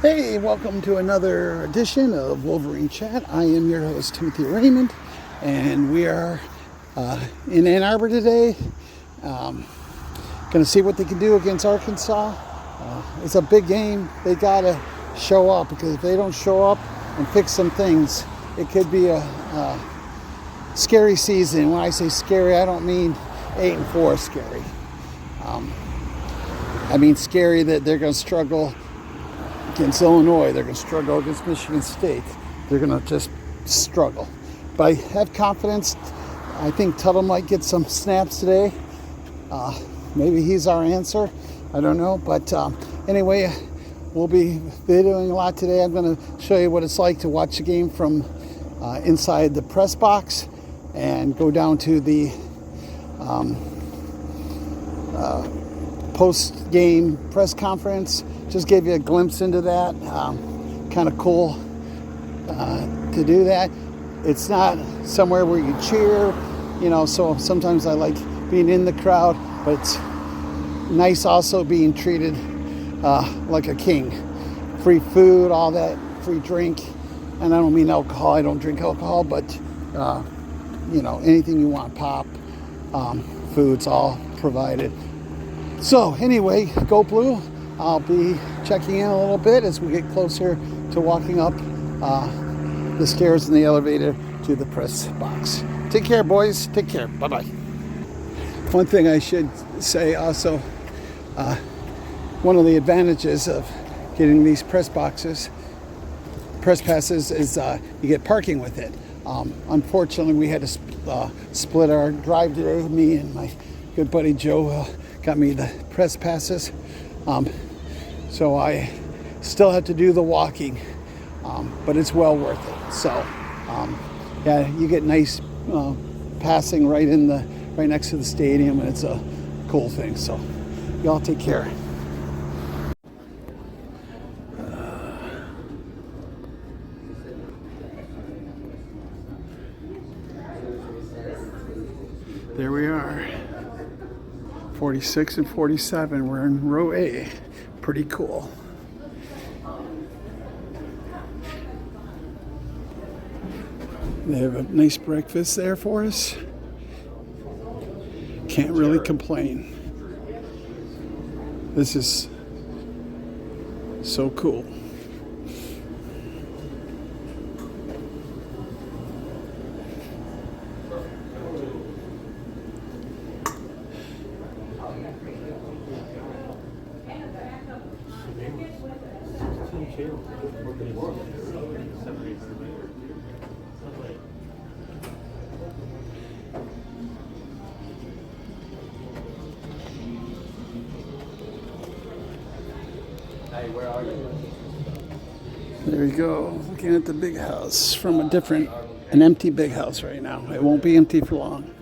Hey, welcome to another edition of Wolverine Chat. I am your host, Timothy Raymond, and we are in Ann Arbor today. Going to see what they can do against Arkansas. It's a big game. They got to show up, because if they don't show up and fix some things, it could be a scary season. When I say scary, I don't mean 8-4 scary. I mean scary that they're going to struggle against Illinois, they're going to struggle against Michigan State. They're going to just struggle. But I have confidence. I think Tuttle might get some snaps today. Maybe he's our answer. I don't know. But anyway, we'll be videoing a lot today. I'm going to show you what it's like to watch the game from inside the press box and go down to the post-game press conference. Just gave you a glimpse into that. Kind of cool to do that. It's not somewhere where you cheer, so sometimes I like being in the crowd, but it's nice also being treated like a king. Free food, all that, free drink. And I don't mean alcohol, I don't drink alcohol, but anything you want, pop, food's all provided. So anyway, go Blue. I'll be checking in a little bit as we get closer to walking up the stairs in the elevator to the press box. Take care, boys. Take care. Bye-bye. One thing I should say also, one of the advantages of getting these press passes is you get parking with it. Unfortunately, we had to split our drive today. Me and my good buddy Joe got me the press passes. So I still have to do the walking, but it's well worth it. So, yeah, you get nice passing right next to the stadium, and it's a cool thing. So, y'all take care. There we are. 46 and 47. We're in row A. Pretty cool. They have a nice breakfast there for us. Can't really complain. This is so cool. Hey, where are you? There you go. Looking at the big house from an empty big house right now. It won't be empty for long.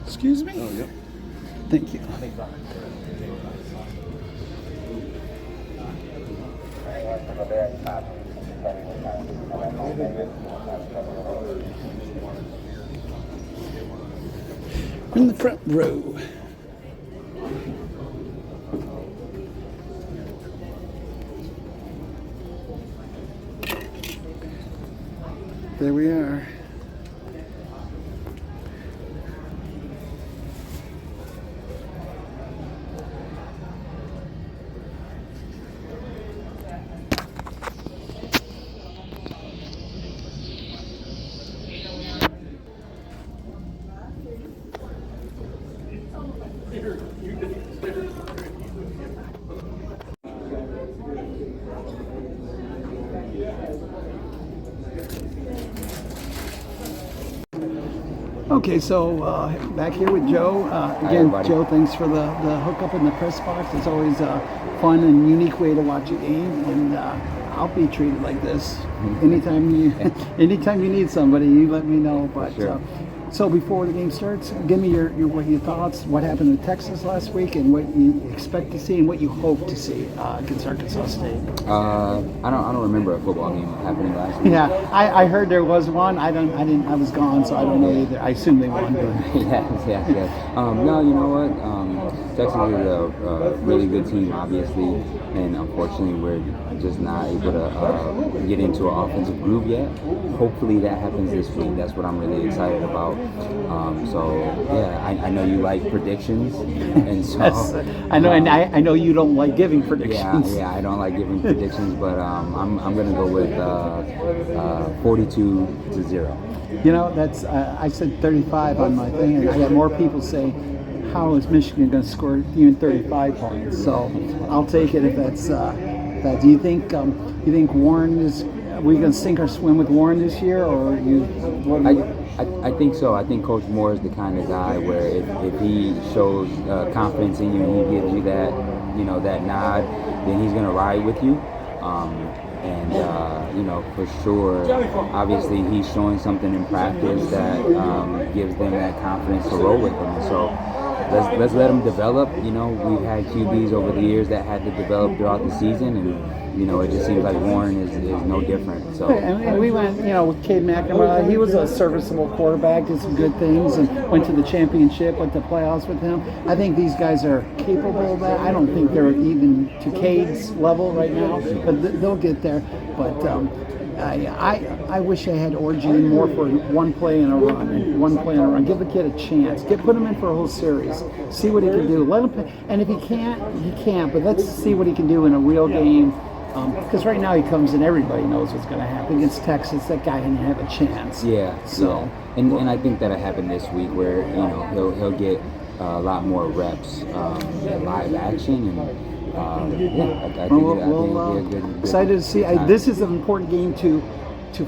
Excuse me? Oh, yep. Thank you. In the front row. There we are. Okay, so back here with Joe. Again, Joe, thanks for the hookup in the press box. It's always a fun and unique way to watch a game, and I'll be treated like this. Anytime you need somebody, you let me know. But sure. So before the game starts, give me your thoughts. What happened in Texas last week, and what you expect to see, and what you hope to see against Arkansas State. I don't remember a football game happening last week. Yeah, I heard there was one. I was gone, so I don't know either. I assume they won. But. yes. No, you know what? Texas is a really good team, obviously, and unfortunately, we're just not able to get into an offensive groove yet. Hopefully, that happens this week. That's what I'm really excited about. I know you like predictions, and so I know, and I know you don't like giving predictions. yeah, I don't like giving predictions, but I'm gonna go with 42-0. You know, that's I said 35 on my thing, and I got more people say, how is Michigan going to score even 35 points? So I'll take it if that's that. Do you think Warren is? Are we going to sink or swim with Warren this year, or you? What I think so. I think Coach Moore is the kind of guy where if he shows confidence in you and he gives you that nod, then he's going to ride with you. For sure, obviously he's showing something in practice that gives them that confidence to roll with him. And so let's let him develop. We've had QBs over the years that had to develop throughout the season, and it just seems like Warren is no different. So and we went, with Cade McNamara. He was a serviceable quarterback, did some good things, and went to the championship, went to playoffs with him. I think these guys are capable of that. I don't think they're even to Cade's level right now, but they'll get there. But I wish I had Orgean more for one play and a run. Give the kid a chance. Put him in for a whole series. See what he can do. Let him play. And if he can't, he can't. But let's see what he can do in a real game. Because right now he comes in, everybody knows what's going to happen against Texas. That guy didn't have a chance. Yeah. So, and I think that'll happen this week, where he'll get a lot more reps in live action, and I think it'll be a good excited to see. This is an important game to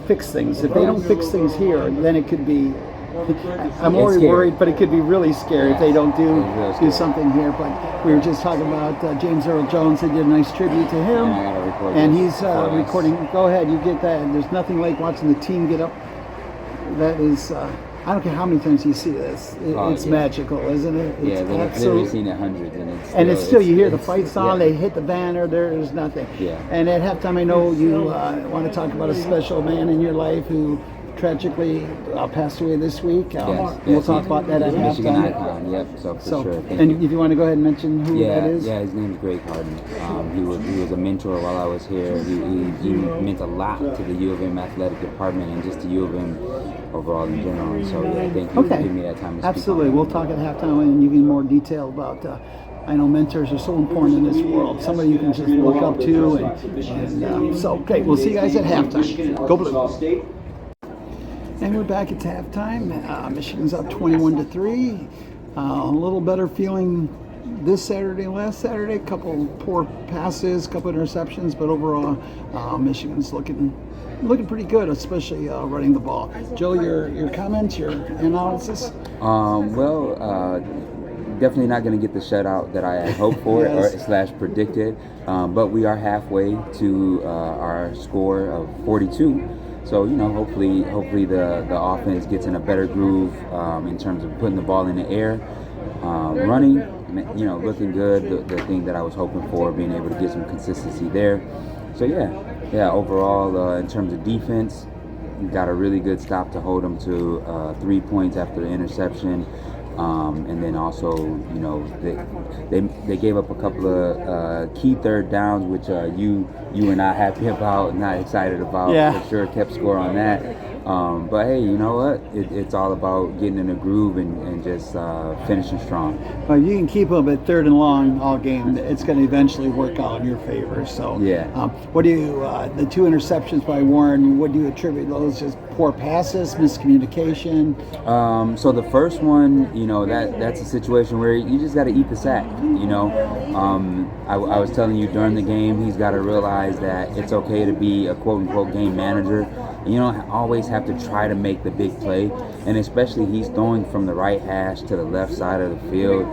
fix things. If they don't fix things here, then it could be. I'm already worried, but it could be really scary if they don't do something here. But we were just talking about James Earl Jones. They did a nice tribute to him, and he's recording. Go ahead, you get that. And there's nothing like watching the team get up. That is, I don't care how many times you see this. It's magical, isn't it? It's they've literally seen it hundreds, and it's still you hear the fight song. They hit the banner. There's nothing. Yeah. And at halftime, I know you want to talk about a special man in your life who tragically passed away this week. We'll talk about that at Michigan halftime. icon, yep. So for sure. If you want to go ahead and mention who that is. Yeah, his name is Greg Harden. He was a mentor while I was here. He meant a lot to the U of M athletic department and just the U of M overall in general. So thank you for giving me that time to speak. Absolutely. We'll talk at halftime and you get more detail about. I know mentors are so important in this world. Somebody you can just look up to, we'll see you guys at halftime. Go Blue. And we're back at halftime. Michigan's up 21-3. A little better feeling this Saturday and last Saturday. A couple poor passes, a couple interceptions, but overall, Michigan's looking pretty good, especially running the ball. Joe, your comments, your analysis? Definitely not going to get the shutout that I had hoped for or / predicted, but we are halfway to our score of 42. So hopefully the offense gets in a better groove in terms of putting the ball in the air, running, looking good. The thing that I was hoping for, being able to get some consistency there. So overall in terms of defense, we got a really good stop to hold them to 3 points after the interception. And then also, they gave up a couple of key third downs, which you were not happy about, not excited about. Yeah. For sure, kept score on that. But hey, you know what? It's all about getting in a groove and just finishing strong. Well, you can keep them at third and long all game. It's going to eventually work out in your favor. So what do you the 2 interceptions by Warren? What do you attribute those? Just poor passes, miscommunication? So the first one, that's a situation where you just got to eat the sack. I was telling you during the game, he's got to realize that it's okay to be a quote-unquote game manager. You don't always have to try to make the big play, and especially he's throwing from the right hash to the left side of the field.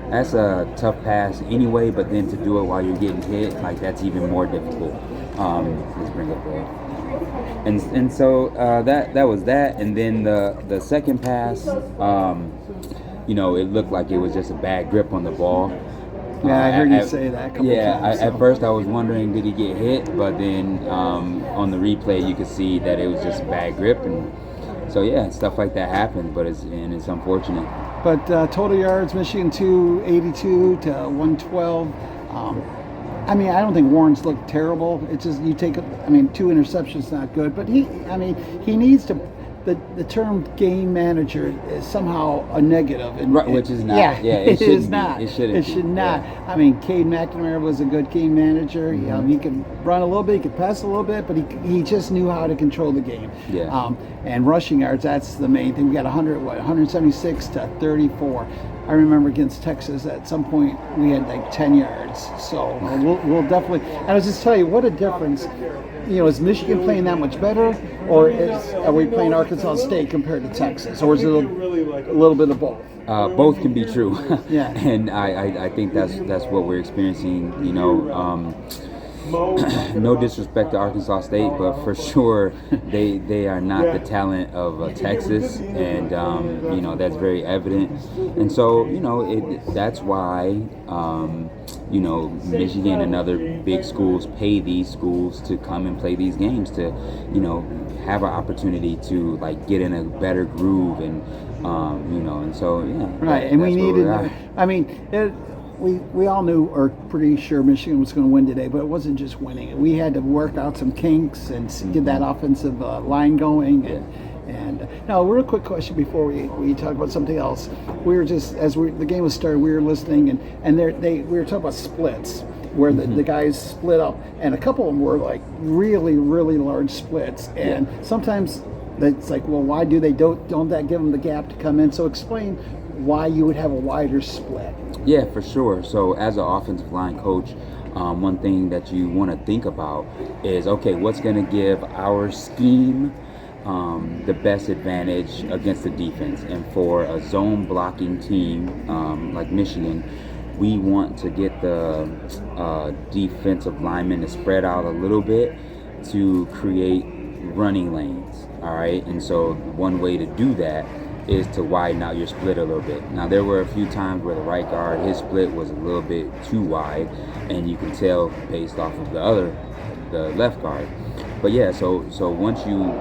That's a tough pass anyway, but then to do it while you're getting hit, that's even more difficult. Let's bring up the... And so that was that, and then the second pass, it looked like it was just a bad grip on the ball. Yeah, I heard you say that a couple times. At first I was wondering, did he get hit? But then on the replay, you could see that it was just a bad grip. And so, stuff like that happens, but it's unfortunate. But total yards, Michigan 282 to 112. I mean, I don't think Warren's looked terrible. It's just you take, I mean, 2 interceptions not good, but he needs to. The term game manager is somehow a negative, right, which is not. Yeah, it is not. It shouldn't. It should not. Yeah. I mean, Cade McNamara was a good game manager. He could run a little bit, he could pass a little bit, but he just knew how to control the game. Yeah. And rushing yards, that's the main thing. We got 176 to 34. I remember against Texas at some point we had like 10 yards. So we'll definitely. And I was just tell you what a difference. You know, is Michigan playing that much better, or are we playing Arkansas State compared to Texas, or is it a little bit of both? Both can be true. Yeah. And I think that's what we're experiencing. You know, no disrespect to Arkansas State, but for sure they are not the talent of Texas, and you know that's very evident. And so you know that's why you know Michigan and other big schools pay these schools to come and play these games to you know have an opportunity to like get in a better groove and you know and so yeah right. And we needed. I mean. We all knew, or pretty sure, Michigan was going to win today, but it wasn't just winning. We had to work out some kinks and get that offensive line going. And now, a real quick question before we talk about something else. We were just, the game was started, we were listening, and we were talking about splits, where the guys split up, and a couple of them were like really, really large splits. And sometimes it's like, well, why don't that give them the gap to come in? So explain why you would have a wider split. Yeah, for sure. So as an offensive line coach, one thing that you want to think about is, okay, what's going to give our scheme the best advantage against the defense? And for a zone blocking team like Michigan, we want to get the defensive linemen to spread out a little bit to create running lanes, all right? And so one way to do that is to widen out your split a little bit. Now there were a few times where the right guard, his split was a little bit too wide, and you can tell based off of the left guard. But yeah, so once you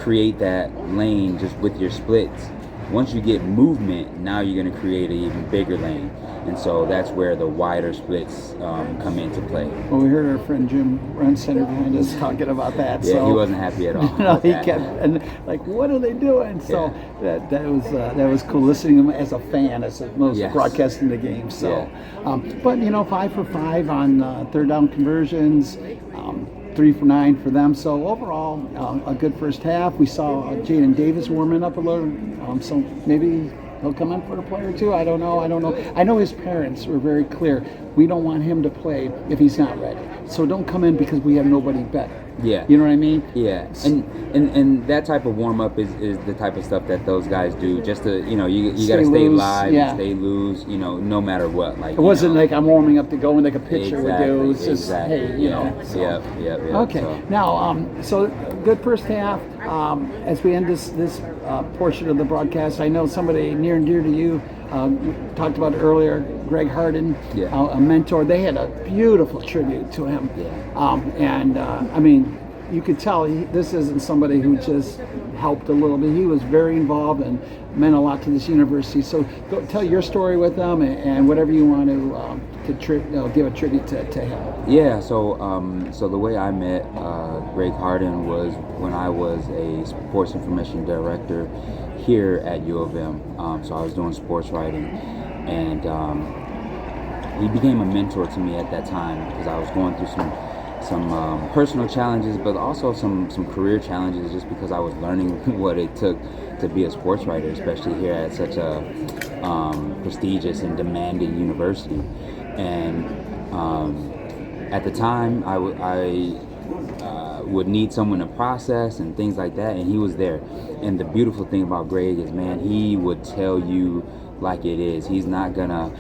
create that lane just with your splits, once you get movement, now you're going to create an even bigger lane. And so that's where the wider splits come into play. Well, we heard our friend Jim Rensetter behind us talking about that. Yeah, so, he wasn't happy at all. No, he kept and like, what are they doing? So that was cool listening to him as a fan, as opposed to broadcasting the game. So, but you know, 5 for 5 on third down conversions. 3 for 9 for them. So overall, a good first half. We saw Jaden Davis warming up a little. So maybe he'll come in for a play or two. I don't know. I know his parents were very clear. We don't want him to play if he's not ready. So don't come in because we have nobody better. Yeah. You know what I mean? Yeah. And that type of warm up is the type of stuff that those guys do just to, you know, you got to stay live and stay loose, you know, no matter what. Like, it wasn't like I'm warming up to go and like a pitcher would do. It was just, hey, you know. So. Yep. Okay. So. Now, so good first half. As we end this portion of the broadcast, I know somebody near and dear to you talked about it earlier, Greg Harden, a mentor. They had a beautiful tribute to him. Yeah. I mean, you could tell this isn't somebody who just helped a little bit. He was very involved and meant a lot to this university. So go tell your story with them and whatever you want to give a tribute to him. Yeah. So the way I met Greg Harden was when I was a sports information director here at U of M. So I was doing sports writing, and he became a mentor to me at that time because I was going through some personal challenges, but also some career challenges, just because I was learning what it took to be a sports writer, especially here at such a prestigious and demanding university. And at the time, I would need someone to process and things like that, and he was there. And the beautiful thing about Greg is, man, he would tell you like it is. He's not gonna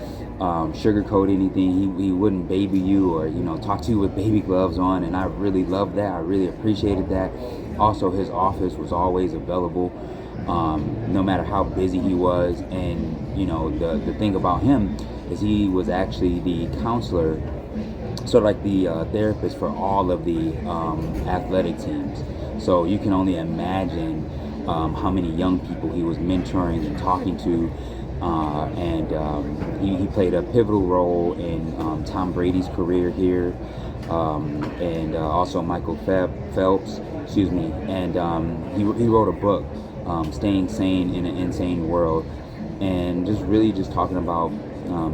sugarcoat anything. He wouldn't baby you or, you know, talk to you with baby gloves on, and I really loved that. I really appreciated that. Also, his office was always available, no matter how busy he was. And, you know, the thing about him is he was actually the counselor, sort of like the therapist for all of the athletic teams. So you can only imagine how many young people he was mentoring and talking to He played a pivotal role in Tom Brady's career here, and also Michael Phelps, excuse me. And he wrote a book, Staying Sane in an Insane World, and just talking about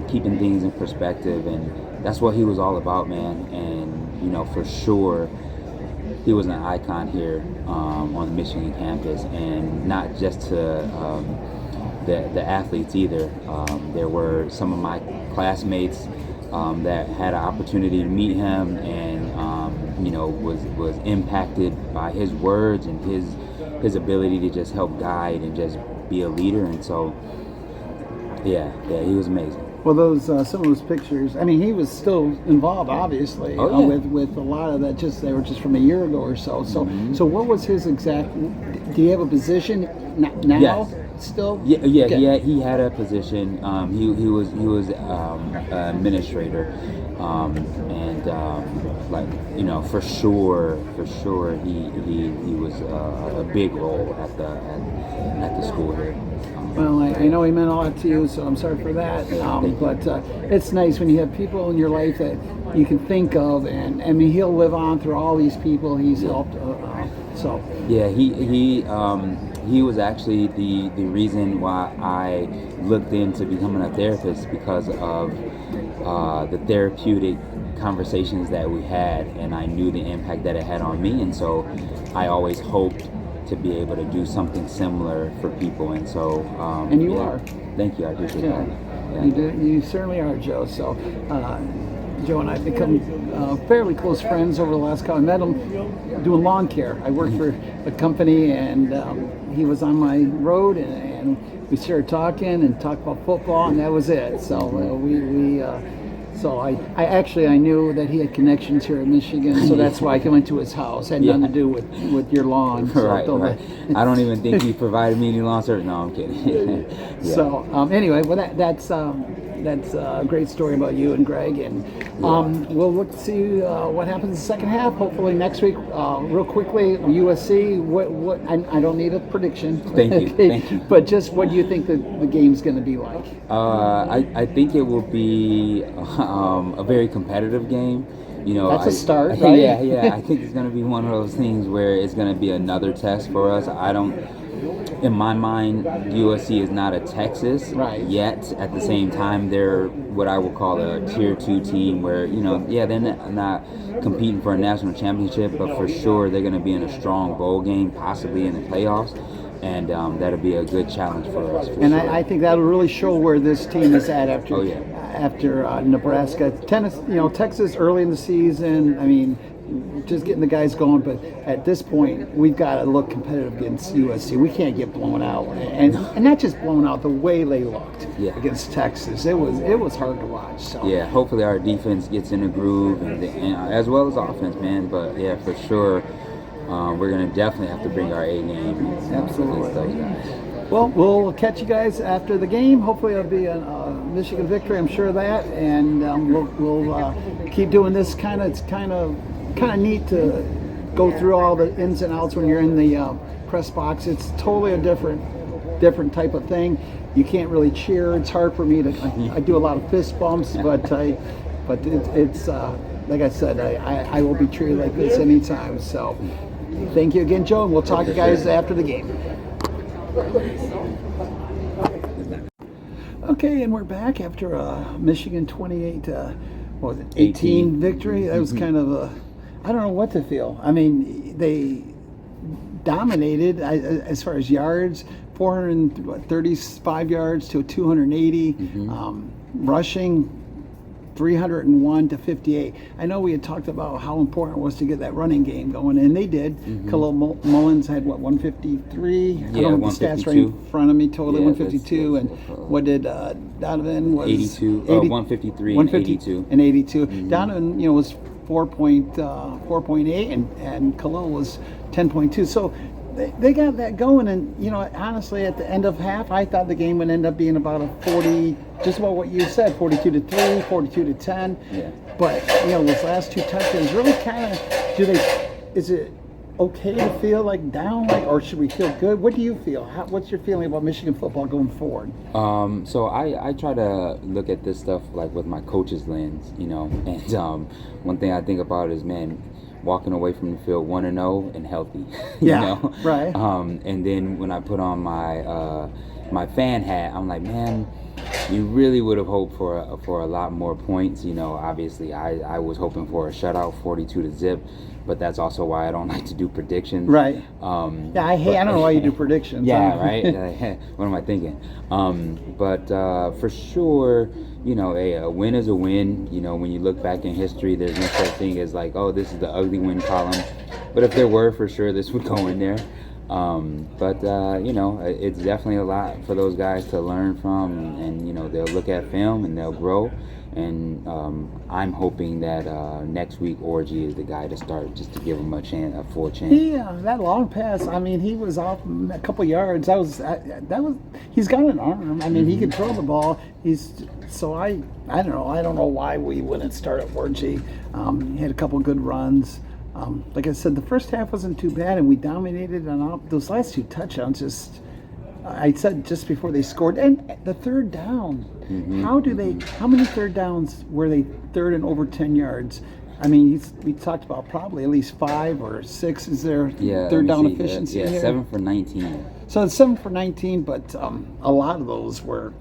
keeping things in perspective, and that's what he was all about, man. And for sure, he was an icon here on the Michigan campus, and not just to the athletes either. There were some of my classmates that had an opportunity to meet him, and was impacted by his words and his ability to just help guide and just be a leader. And so, yeah, he was amazing. Well, those some of those pictures. I mean, he was still involved, obviously, with a lot of that. They were just from a year ago or so. So what was his exact? Do you have a position now? Yes. Still? Yeah. Okay. He had a position. He was administrator, and for sure he was a big role at the school here. Well, I know he meant a lot to you, so I'm sorry for that. But it's nice when you have people in your life that you can think of, and I mean, he'll live on through all these people he's helped. So yeah, he was actually the reason why I looked into becoming a therapist, because of the therapeutic conversations that we had, and I knew the impact that it had on me, and so I always hoped to be able to do something similar for people. And so and you are. Thank you, I appreciate that. Yeah. You certainly are, Joe. So Joe and I have become fairly close friends over the last couple. I met him doing lawn care. I worked for a company, and he was on my road, and we started talking and talked about football, and that was it. So So I knew that he had connections here in Michigan, so that's why I went to his house. It had nothing to do with your lawn. So right. I don't even think he provided me any lawn service. No, I'm kidding. Yeah. So anyway, well that's a great story about you and Greg, and we'll look to see what happens in the second half. Hopefully next week. Real quickly, USC. What? I don't need a prediction. Thank you. Thank you. But just what do you think the game's going to be like? I think it will be a very competitive game. That's a start, right? Yeah. I think it's going to be one of those things where it's going to be another test for us. In my mind, USC is not a Texas yet. At the same time, they're what I would call a tier 2 team where, they're not competing for a national championship, but for sure they're going to be in a strong bowl game, possibly in the playoffs. And that'll be a good challenge for us. I think that'll really show where this team is at after Nebraska. Texas early in the season. I mean, just getting the guys going, but at this point, we've got to look competitive against USC. We can't get blown out, and not just blown out. The way they looked against Texas, it was hard to watch. So yeah, hopefully our defense gets in a groove, and as well as offense, man. But yeah, for sure. We're going to definitely have to bring our A game. Absolutely. Those guys. Well, we'll catch you guys after the game. Hopefully it'll be a Michigan victory. I'm sure of that. And we'll keep doing this. It's kind of neat to go through all the ins and outs when you're in the press box. It's totally a different type of thing. You can't really cheer. It's hard for me to. I do a lot of fist bumps, but it's like I said, I will be treated like this anytime. So thank you again, Joe, and we'll talk to you guys after the game. Okay, and we're back after a Michigan 18 victory. That was kind of I don't know what to feel. I mean, they dominated as far as yards, 435 yards to 280, rushing 301 to 58. I know we had talked about how important it was to get that running game going, and they did. Khalil Mullins had 153. I don't have the stats right in front of me. Totally 152. And what did Donovan was 82. 153 and 82. And 82. Donovan, was 4.8, and Khalil was 10.2. So they got that going, and honestly, at the end of half, I thought the game would end up being about a 40, just about what you said, 42-3, 42-10. Yeah. But those last two touchdowns really kind of is it okay to feel like down, like, or should we feel good? What do you feel? What's your feeling about Michigan football going forward? So I try to look at this stuff like with my coach's lens, you know, and one thing I think about is, man, walking away from the field 1-0 and healthy, you Yeah, know, right. And then when I put on my fan hat, I'm like, man, you really would have hoped for a lot more points. You know, obviously I was hoping for a shutout, 42-0, but that's also why I don't like to do predictions. Right. Yeah, I don't know why you do predictions. Yeah, right. What am I thinking? But for sure, you know, a win is a win. You know, when you look back in history, there's no such thing as like, oh, this is the ugly win column. But if there were, for sure, this would go in there. But you know, it's definitely a lot for those guys to learn from, and you know, they'll look at film and they'll grow. And I'm hoping that next week Orji is the guy to start, just to give him a full chance. Yeah, that long pass. I mean, he was off a couple yards. That was. He's got an arm. I mean, he can throw the ball. I don't know. I don't know why we wouldn't start at Orji. He had a couple good runs. Like I said, the first half wasn't too bad, and we dominated on those last two touchdowns. I said just before they scored, and the third down. How many third downs were they third and over 10 yards? I mean, we talked about probably at least 5 or 6. Is there third down efficiency here? 7 for 19. So it's 7 for 19, but a lot of those were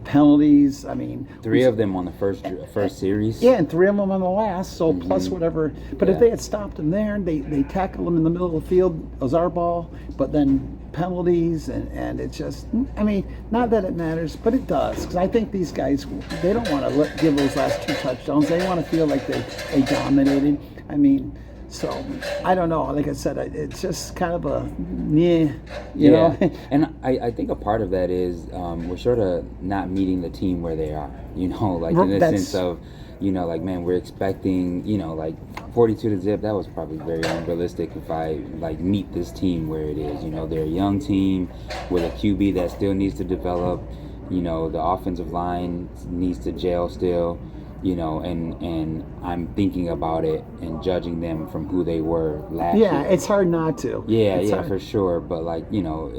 penalties. I mean, 3 of them on the first series. yeah, and 3 of them on the last. So plus whatever. But if they had stopped him there, they tackled him in the middle of the field. It was our ball. But then penalties, and it's just, I mean, not that it matters, but it does, because I think these guys, they don't want to give those last 2 touchdowns. They want to feel like they dominated. I mean, so I don't know. Like I said, it's just kind of a meh, you know. And I think a part of that is we're sort of not meeting the team where they are. You know, like in the sense of, you know, like, man, we're expecting, you know, like 42-0. That was probably very unrealistic if I like meet this team where it is. You know, they're a young team with a QB that still needs to develop. You know, the offensive line needs to gel still. You know, and I'm thinking about it and judging them from who they were last year. Yeah, it's hard not to. Yeah, for sure. But like, you know,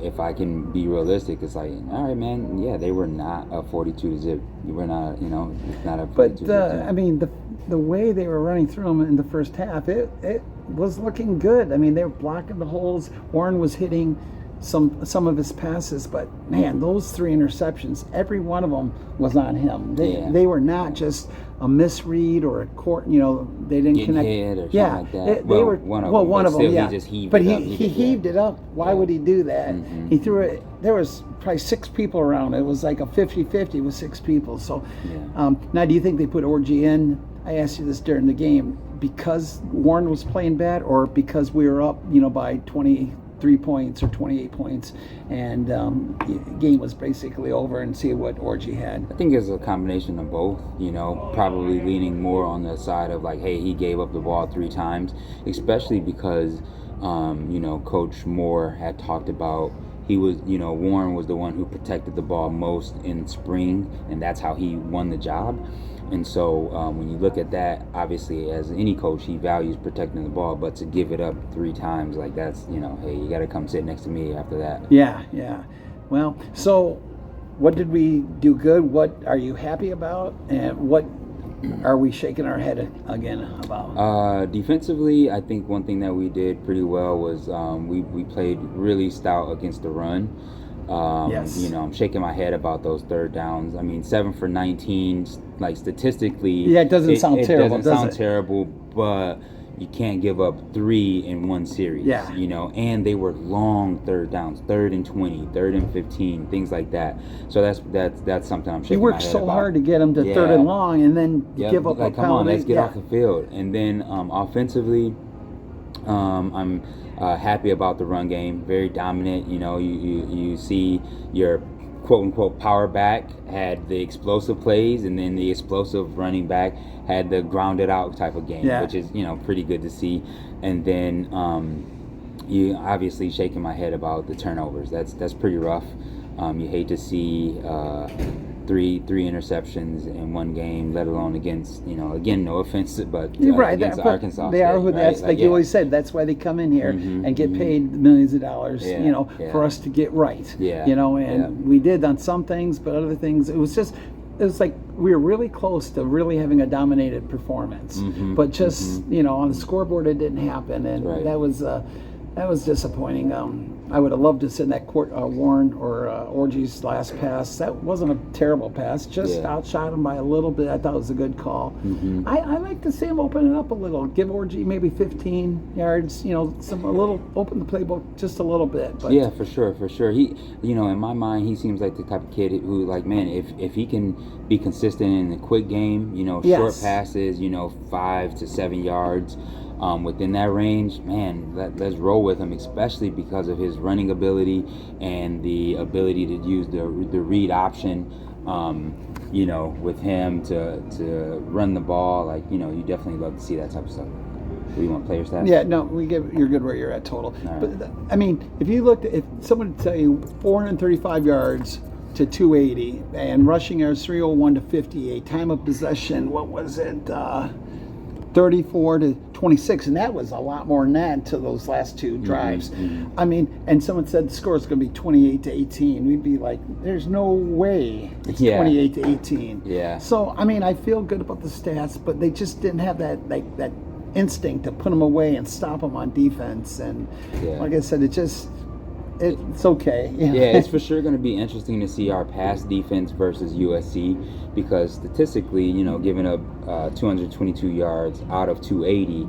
if I can be realistic, it's like, all right, man. Yeah, they were not a 42-0. We're not, you know, it's not a 42-0. But I mean, the way they were running through them in the first half, it was looking good. I mean, they were blocking the holes. Warren was hitting some of his passes, but man, those 3 interceptions, every one of them was on him. They were not just a misread or a court, you know, they didn't Getting connect. hit or something like that. They were one of them. Still, yeah, he just heaved but it up. he heaved it up. Why would he do that? He threw it. There was probably 6 people around. It was like a 50-50 with 6 people. So now, do you think they put Orji in? I asked you this during the game, because Warren was playing bad, or because we were up, you know, by 23 points or 28 points, and the game was basically over, and see what Orji had? I think it's a combination of both, you know, probably leaning more on the side of like, hey, he gave up the ball 3 times, especially because, you know, Coach Moore had talked about, he was, you know, Warren was the one who protected the ball most in spring, and that's how he won the job. And so when you look at that, obviously, as any coach, he values protecting the ball, but to give it up 3 times, like, that's, you know, hey, you got to come sit next to me after that. Yeah. Well, so what did we do good? What are you happy about? And what are we shaking our head again about? Defensively, I think one thing that we did pretty well was we played really stout against the run. Yes. You know, I'm shaking my head about those third downs. I mean, 7 for 19, like, statistically, yeah, it doesn't sound terrible. It doesn't sound terrible, but you can't give up 3 in one series. Yeah. You know, and they were long third downs, 3rd and 20, 3rd and 15, things like that. So that's something I'm shaking You my worked head so about. hard to get them to 3rd and long, and then give up like, a penalty. come on, let's get off the field. And then offensively, I'm happy about the run game. Very dominant. You know, you see your quote unquote power back had the explosive plays, and then the explosive running back had the grounded out type of game, which is, you know, pretty good to see. And then you obviously shaking my head about the turnovers. That's pretty rough. You hate to see three interceptions in one game, let alone against, again, no offense, but You're right. against But Arkansas they State, are who right? that's like you always said. That's why they come in here and get paid millions of dollars, for us to get right. Yeah. And we did on some things, but other things it was like we were really close to really having a dominated performance, but just on the scoreboard it didn't happen, and that was disappointing. I would have loved to sit in that Warren or Orgy's last pass. That wasn't a terrible pass, just outshot him by a little bit. I thought it was a good call. I like to see him open it up a little, give Orgy maybe 15 yards, open the playbook just a little bit. But yeah, for sure. He, in my mind, he seems like the type of kid who, like, man, if he can be consistent in the quick game, short passes, 5 to 7 yards, within that range, man, let's roll with him, especially because of his running ability and the ability to use the read option, with him to run the ball. Like, you definitely love to see that type of stuff. Do you want player stats? Yeah, no, you're good where you're at total. Right. But I mean, if someone would tell you 435 yards to 280 and rushing yards 301 to 58, time of possession, what was it? 34 to 26, and that was a lot more than that to those last two drives. I mean, and someone said the score is going to be 28 to 18. We'd be like, there's no way it's 28 to 18. Yeah. So, I mean, I feel good about the stats, but they just didn't have that instinct to put them away and stop them on defense. And like I said, it's okay. Yeah, it's for sure going to be interesting to see our pass defense versus USC, because statistically, giving up 222 yards out of 280,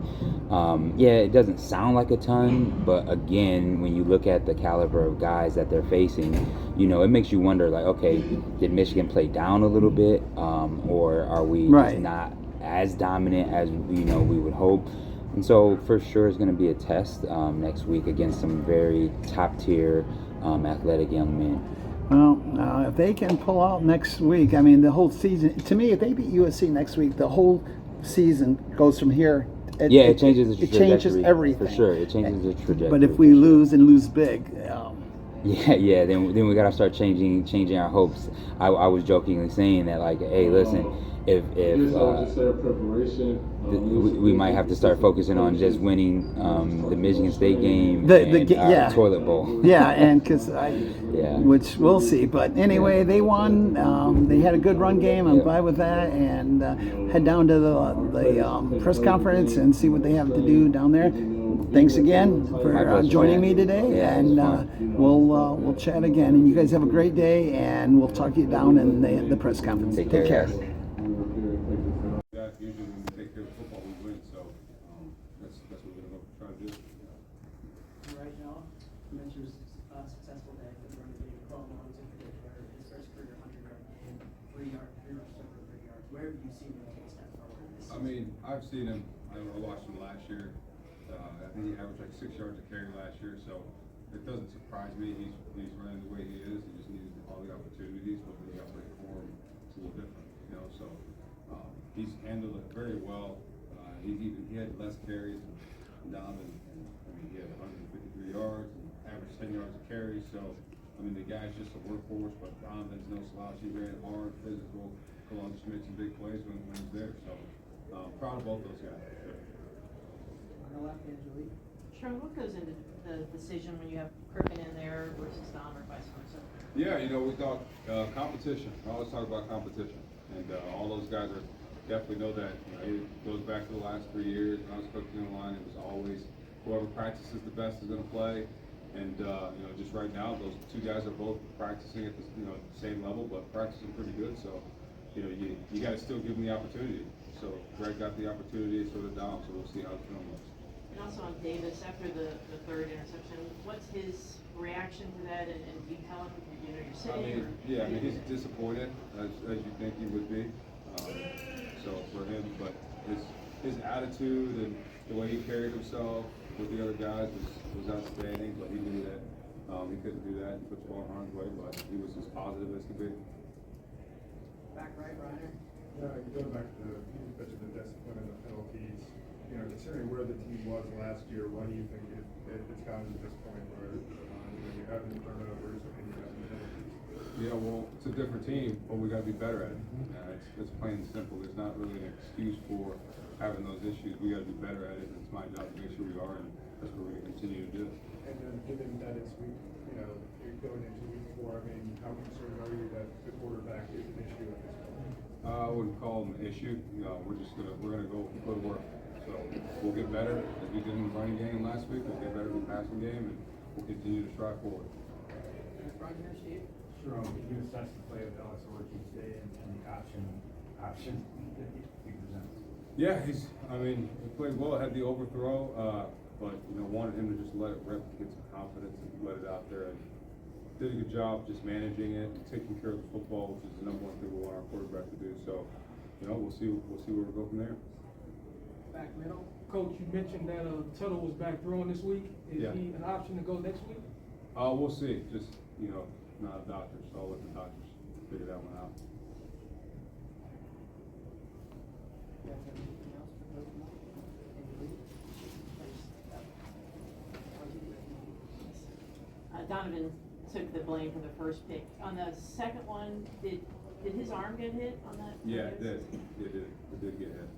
it doesn't sound like a ton, but again, when you look at the caliber of guys that they're facing, it makes you wonder, like, okay, did Michigan play down a little bit, or are we just not as dominant as we would hope? And so for sure it's going to be a test next week against some very top-tier athletic young men. Well, if they can pull out next week, I mean, the whole season, to me, if they beat USC next week, the whole season goes from here. It changes the trajectory. It changes everything. For sure, it changes the trajectory. But if we lose and lose big... then we got to start changing our hopes. I was jokingly saying that, like, hey, listen, if we might have to start focusing on just winning the Michigan State game, and toilet bowl. And which we'll see. But anyway, they won. They had a good run game. I'm glad with that. And head down to the press conference and see what they have to do down there. Thanks again for joining me today, and we'll chat again. And you guys have a great day, and we'll talk to you down in the press conference. Take care. Usually when we take care of football, we win. So that's what we're going to try to do. Right now, Mitchell's successful day with running the game, 12 yards in particular, his first career 100-yard game, 3 rushes over 3 yards. Where have you seen him take a step forward this season? I mean, I've seen him. I watched him last year. I think he averaged like 6 yards a carry last year. So it doesn't surprise me. He's running the way he is. He just needs all the opportunities, but when you got to play for him, it's a little different, So he's handled it very well. He had less carries than Donovan, and I mean, he had 153 yards and averaged 10 yards a carry. So I mean, the guy's just a workhorse, but Donovan's no slouch. He ran hard, physical. Cologne just made some big plays when he's there. So proud of both those guys. On the left hand, Julie. Sharon, what goes into the decision when you have Crippen in there versus Don or vice versa? Yeah, we thought competition. I always talk about competition, and all those guys definitely know that. It goes back to the last 3 years. When I was coaching in the line, it was always whoever practices the best is going to play. And just right now, those two guys are both practicing at the same level, but practicing pretty good. So you got to still give them the opportunity. So Greg got the opportunity, so did Dom. So we'll see how the film looks. And also on Davis, after the third interception, what's his reaction to that? And do you tell him, you're sitting? He's disappointed, as you think he would be. So for him, but his attitude and the way he carried himself with the other guys was outstanding. But he knew that he couldn't do that and put the ball in harm's way. But he was as positive as could be. Back right, Reiner. Going back to the discipline and the penalties, considering where the team was last year, why do you think it's gotten to this point where you're having turnovers and you're having penalties? Yeah, well, it's a different team, but we gotta be better at it. It's plain and simple. There's not really an excuse for having those issues. We gotta be better at it, and it's my job to make sure we are, and that's what we're gonna continue to do. And then given that it's week, you're going into week 4, I mean, how concerned are you that the quarterback is an issue at this point? I wouldn't call them an issue. We're gonna go to work. So we'll get better as we did in the running game last week. We'll get better in the passing game, and we'll continue to strive forward. Right here, Steve. Sure, can you assess the play of Alex Orji today and the option that he presents? Yeah, he played well, had the overthrow, but, wanted him to just let it rip, get some confidence and let it out there. And did a good job just managing it and taking care of the football, which is the number one thing we want our quarterback to do. So, we'll see where we go from there. Back middle. Coach, you mentioned that Tuttle was back throwing this week. Is Yeah. he an option to go next week? We'll see. Just, not a doctor, so I'll let the doctors figure that one out. You guys have anything else for Coach Moore? Donovan took the blame for the first pick. On the second one, did his arm get hit on that? Yeah, it did. It did get hit.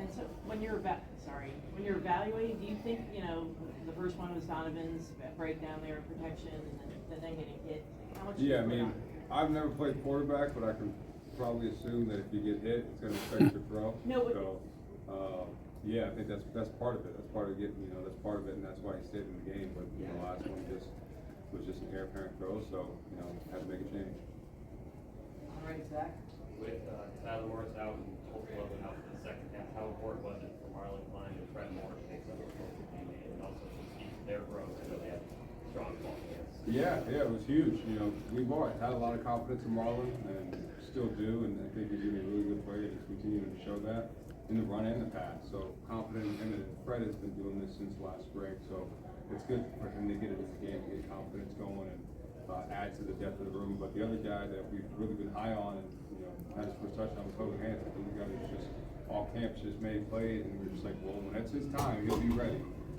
And so when you're evaluating, do you think, the first one was Donovan's breakdown there in protection and then getting hit? How much? Yeah, I've never played quarterback, but I can probably assume that if you get hit, it's gonna affect your throw. No, but- So, yeah, I think that's part of it. That's part of getting, that's part of it, and that's why he stayed in the game. But, the last one was just an air-parent throw, so, had to make a change. All right, Zach. With Tyler Morris out and Colton Logan out for the second half, how important was it for Marlon Klein and Fred Moore to make some of those being made, and also to keep their growth? I know they had strong ball hands. Yeah, it was huge. We've always had a lot of confidence in Marlon, and still do, and I think he's gonna be a really good player, and he's continuing to show that in the run and the pass. So confident in him, and Fred has been doing this since last spring, so it's good for him to get into the game, get confidence going, and add to the depth of the room. But the other guy that we've really been high on, and had his first touchdown with Kobe Hanson, the guy that's just all camps just made plays, and we're just like, well, when it's his time, he'll be ready.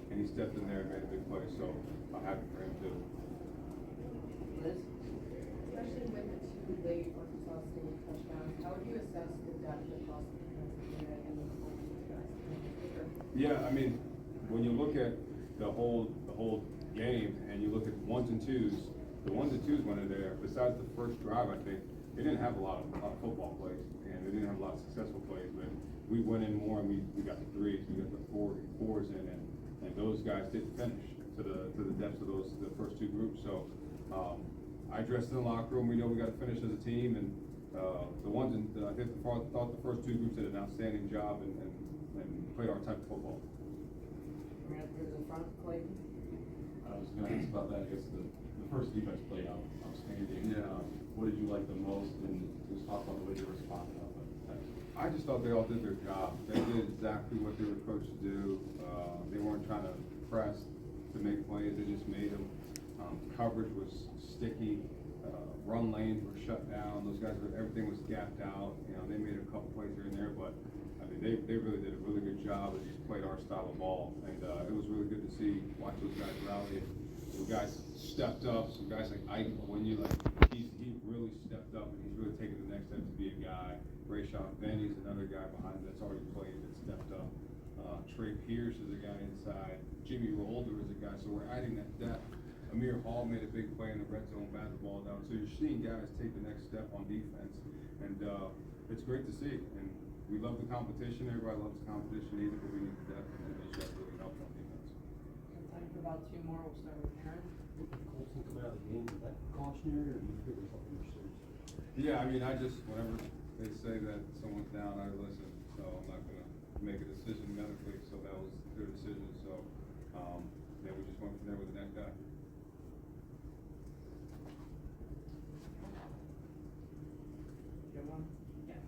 And he stepped in there and made a big play, so I'm happy for him too. Liz. Especially with the 2 late Arkansas State touchdowns, how would you assess the depth across the defensive unit and the performance of guys? Yeah, when you look at the whole game and you look at the 1s and 2s, the 1s and 2s went in there. Besides the first drive, I think they didn't have a lot of football plays, and they didn't have a lot of successful plays. But we went in more, and we got the 3s, we got the 4s in, and those guys didn't finish to the depths of the first 2 groups. So I dressed in the locker room. We know we got to finish as a team, and the ones in I think thought the first 2 groups did an outstanding job and played our type of football. We're gonna go to the front, Clayton. I was gonna ask about that, I guess the first defense played outstanding. Yeah. What did you like the most, and just talk about the way they responded out there? I just thought they all did their job. They did exactly what they were coached to do. They weren't trying to press to make plays. They just made them. Coverage was sticky. Run lanes were shut down. Those guys everything was gapped out. They made a couple plays here and there, but they really did a really good job. They just played our style of ball, and it was really good to see. Watch those guys rally. Some guys stepped up. Some guys like Ike, he really stepped up, and he's really taken the next step to be a guy. Rayshawn Benny's another guy behind him that's already played that stepped up. Trey Pierce is a guy inside. Jimmy Rolder is a guy. So we're adding that depth. Amir Hall made a big play in the red zone, batted the ball down. So you're seeing guys take the next step on defense, and it's great to see. And we love the competition. Everybody loves the competition, either, but we need the depth, and those guys really help on defense. Time for about 2 more. We'll start with Aaron. Colson come out of the game, is that cautionary, or do you figure something more serious? Yeah, whenever they say that someone's down, I listen. So I'm not gonna make a decision medically. So that was their decision. So then we just went from there with the next guy. You have one? Yeah.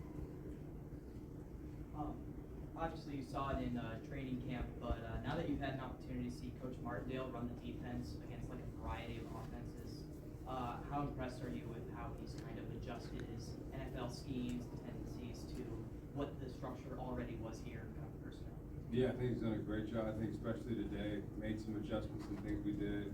Obviously you saw it in training camp, but now that you've had an opportunity to see Coach Martindale run the defense against like a variety of offenses, how impressed are you with how he's kind of adjusted his NFL schemes and tendencies to what the structure already was here in kind of personnel? Yeah, I think he's done a great job. I think especially today, made some adjustments and things we did,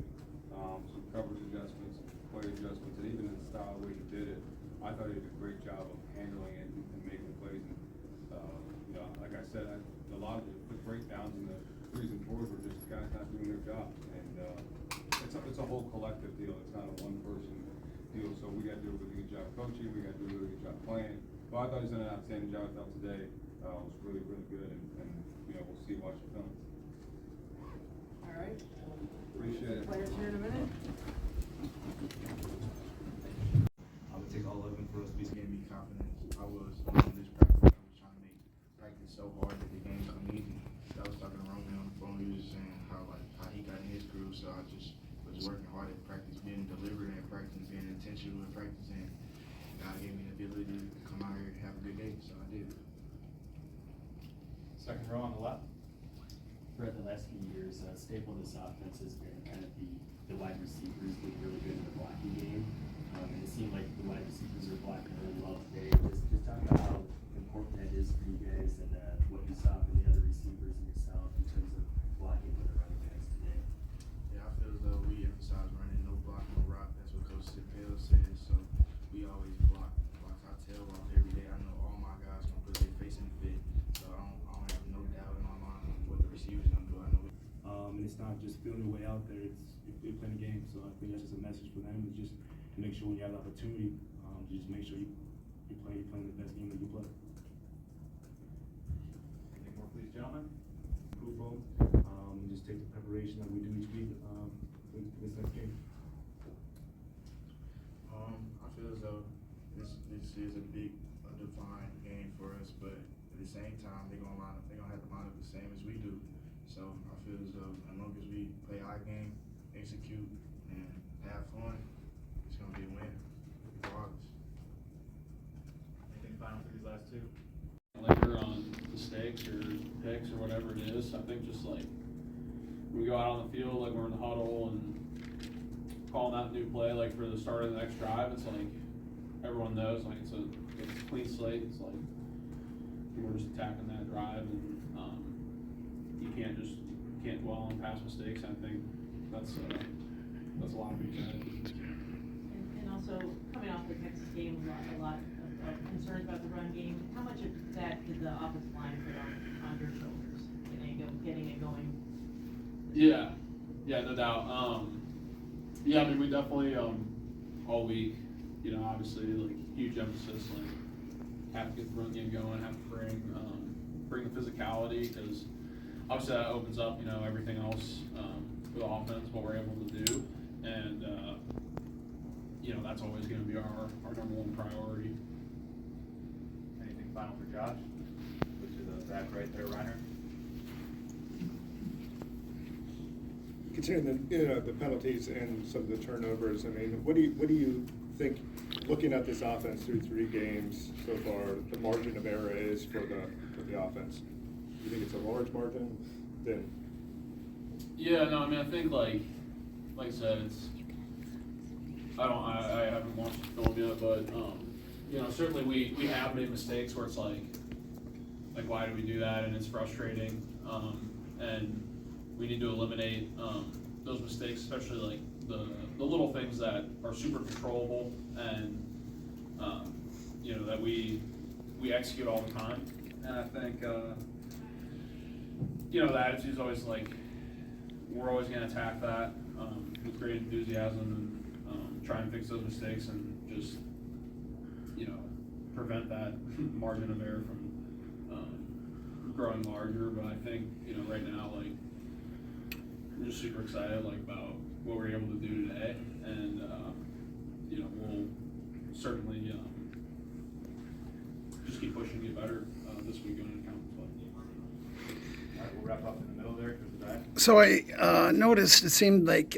some coverage adjustments. play adjustments, and even the style the way he did it, I thought he did a great job of handling it and making plays. And you know, like I said, a lot of the breakdowns and the 3s and 4s were just guys not doing their job, and it's a whole collective deal. It's not a one person deal. So we got to do a really good job coaching. We got to do a really good job playing. But I thought he's done an outstanding job out today. It was really, really good, and you know, we'll see, watch the film. All right. Appreciate it. Players here in a minute. I would take all of them for us. This gave me confidence. I was on this practice. I was trying to make practice so hard that the game come easy. I was talking to Roman on the phone. He was just saying how he got in his groove. So I just was working hard at practice, being deliberate in practice, being intentional in practice, and God gave me the ability to come out here and have a good day. So I did. Second row on the left. Throughout the last few years, staple of this offense has been kind of the wide receivers being really good in the blocking game. And it seemed like the wide receivers are blocking really well today. Just talk about how important that is for you guys and what you saw from the other receivers and yourself in terms of blocking for the running backs today. Yeah, I feel as though we emphasize running, no block, no rock. That's what Coach Cepeda says. So we always block our tail off every day. I know all my guys gonna put their face in the fit. So I don't have no doubt in my mind what the receivers gonna do. I know. And it's not just feeling your way out there, it's you're playing the game. So I think that's just a message for them, is just to make sure when you have the opportunity, just make sure you're playing the best game that you play. Anything more, please, gentlemen? Cool. Just take the preparation that we do each week for this next game. I feel as though this is a big, defined game for us, but at the same time, they're gonna have to line up the same as we do. So I feel as though as long as we play our game, execute, and have fun, it's gonna be a win, regardless. Anything final for these last two? Later on mistakes or picks or whatever it is, I think just like when we go out on the field, like we're in the huddle and calling out new play, like for the start of the next drive, it's like everyone knows like it's a clean slate. It's like we're just attacking that drive, and you can't dwell on past mistakes. I think that's a lot of big credit. And also coming off the Texas game, a lot of concerns about the run game. How much of that did the offensive line put on your shoulders, getting it going? Yeah, no doubt. Yeah, I mean, we definitely all week, you know, obviously like huge emphasis, like have to get the run game going, have to bring the physicality, because obviously that opens up, you know, everything else for the offense, what we're able to do, and you know, that's always going to be our number one priority. Anything final for Josh? Which is the back right there, Reiner. Considering the penalties and some of the turnovers, I mean, what do you think, looking at this offense through 3 games so far, the margin of error is for the offense? Do you think it's a large margin? Then Yeah, no, I mean, I think like I said, I haven't watched the film yet, but you know, certainly we have made mistakes where it's like why do we do that, and it's frustrating, and we need to eliminate those mistakes, especially like the little things that are super controllable and you know, that we execute all the time. And I think you know, the attitude is always like we're always going to attack that with great enthusiasm and try and fix those mistakes and just, you know, prevent that margin of error from growing larger. But I think, you know, right now, like, I'm just super excited, like, about what we're able to do today, and you know, we'll certainly just keep pushing to get better this week going into conference play. All right, we'll wrap up in the middle there towards the back. So I noticed it seemed like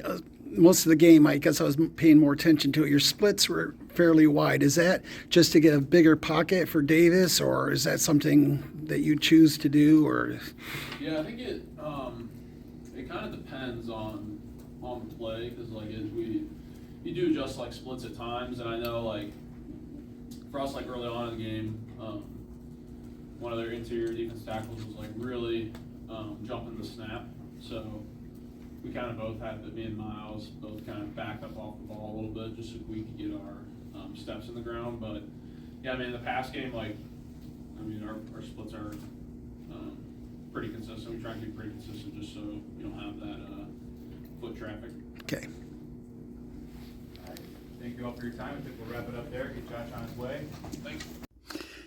most of the game, I guess I was paying more attention to it, your splits were fairly wide. Is that just to get a bigger pocket for Davis, or is that something that you choose to do? Or Yeah, I think it kind of depends on the play, because like you do adjust like splits at times, and I know like for us, like early on in the game, one of their interior defense tackles was like really jumping the snap, so we kind of both had to, me and Miles, both kind of backed up off the ball a little bit just so we could get our steps in the ground. But yeah, I mean, the pass game, like, I mean, our splits are pretty consistent. We try to be pretty consistent just so you don't have that foot traffic. Okay. Thank you all for your time. I think we'll wrap it up there. Get Josh on his way. Thanks.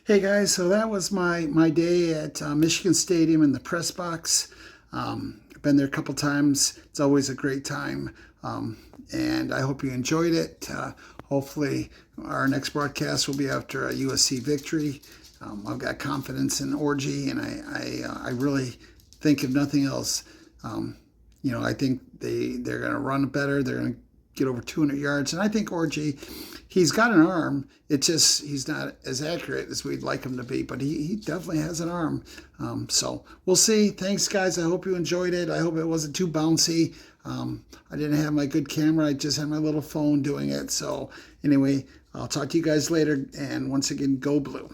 Hey guys, so that was my day at Michigan Stadium in the press box. I've been there a couple times. It's always a great time, and I hope you enjoyed it. Hopefully our next broadcast will be after a USC victory. I've got confidence in Orji, and I really think, if nothing else, I think they're going to run better. They're going to get over 200 yards. And I think Orji, he's got an arm. It's just he's not as accurate as we'd like him to be, but he definitely has an arm. So we'll see. Thanks, guys. I hope you enjoyed it. I hope it wasn't too bouncy. I didn't have my good camera. I just had my little phone doing it. So anyway, I'll talk to you guys later. And once again, go Blue.